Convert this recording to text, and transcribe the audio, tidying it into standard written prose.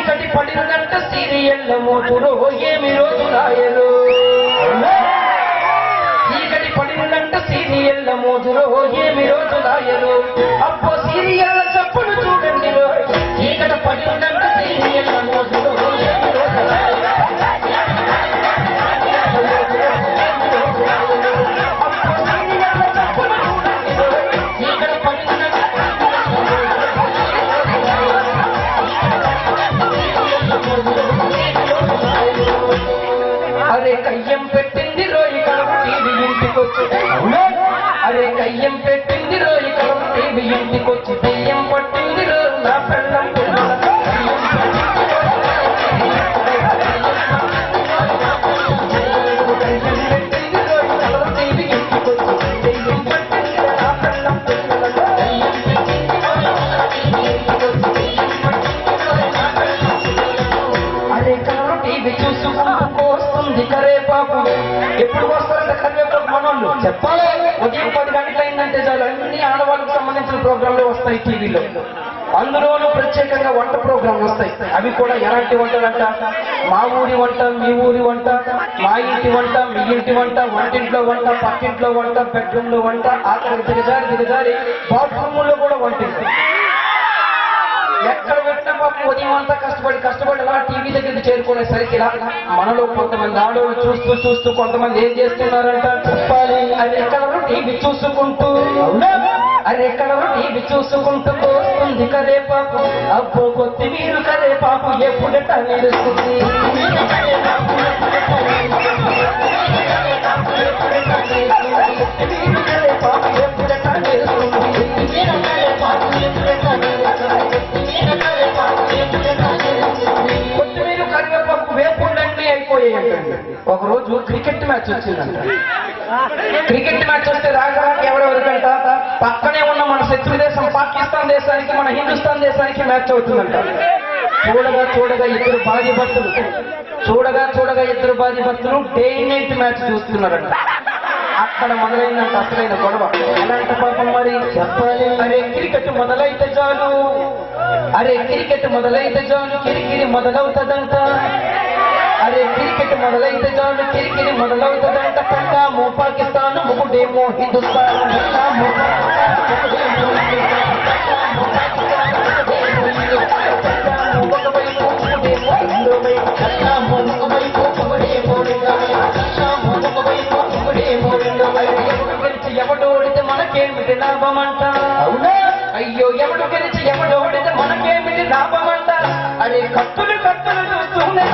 చీకటి పడినంట సీరియల్ల మోతురో ఏమి రోజు రాయలు చీకటి పడినంట సీరియల్ల మోతురో ఏమి రోజు రాయలు అప్పో సీరియల్ల చప్పులు చూడండి చీకట పడినంట సీరియల్ల మోతురో ఏమి రోజు రాయలు అరే కయ్యం పెట్టింది రోయి కలవ టీవీ ఇంటికొచ్చి అరే కయ్యం పెట్టింది రోయి కలవ టీవీ ఇంటికొచ్చి దెయ్యం పట్టింది రో నా పెళ్ళం ఎప్పుడు వస్తారంటే కరివేపాకు మనోళ్ళు చెప్పాలి ఉదయం 10 గంటలు అయిందంటే చాలు అన్ని ఆడవాళ్ళకి సంబంధించిన ప్రోగ్రాంలు వస్తాయి టీవీలో అందులోనూ ప్రత్యేకంగా వంట ప్రోగ్రాంలు వస్తాయి అవి కూడా ఎలాంటి వంటలంట మా ఊరి వంట మీ ఊరి వంట మా ఇంటి వంట మీ ఇంటి వంట వంటింట్లో వంట పక్కింట్లో వంట బెడ్రూమ్ లో వంట ఆఖరికి దిగజారి బాత్రూమ్ లో కూడా వంట ఎక్కడ పెట్టినా పాపం ఉదయం అంతా కష్టపడి అలా టీవీ దగ్గరికి చేరుకునేసరికి ఇలా మనలో కొంతమంది ఆడవాళ్ళు చూస్తూ కొంతమంది ఏం చేస్తున్నారంట చెప్పాలి అది ఎక్కడో టీవీ చూసుకుంటూ వస్తుంది కరేపాకు అబ్బో కొత్తిమీర కరేపాకు ఎప్పుడట నిలుస్తుంది కొత్తిమీర కరివేపాకు వేపుండీ అయిపోయాయి. ఒక రోజు క్రికెట్ మ్యాచ్ వచ్చిందంట. క్రికెట్ మ్యాచ్ వస్తే రాగా ఎవరెవరికంట పక్కనే ఉన్న మన శత్రు దేశం పాకిస్తాన్ దేశానికి మన హిందుస్థాన్ దేశానికి మ్యాచ్ అవుతుందంట. చూడగా ఇద్దరు భార్య భర్తలు డే నైట్ మ్యాచ్ చూస్తున్నారంట. అక్కడ మొదలైందంట అసలైన గొడవ. ఎలాంటి పాపం మరి చెప్పాలి. అరే క్రికెట్ మొదలైతే చాలు కిరికిరి మొదలవుతుందంట. కిరికిరి మొదలవుతుందంట. పక్కామో పాకిస్తాన్ ముగుడేమో హిందుస్థాన్. ఎవడు ఓడితే మనకేమిటి లాభమంట. అయ్యో ఎవడు గెలిచి ఎవడు ఓడితే మనకేమిటి లాభమంట. అరే కత్తులు చూస్తూనే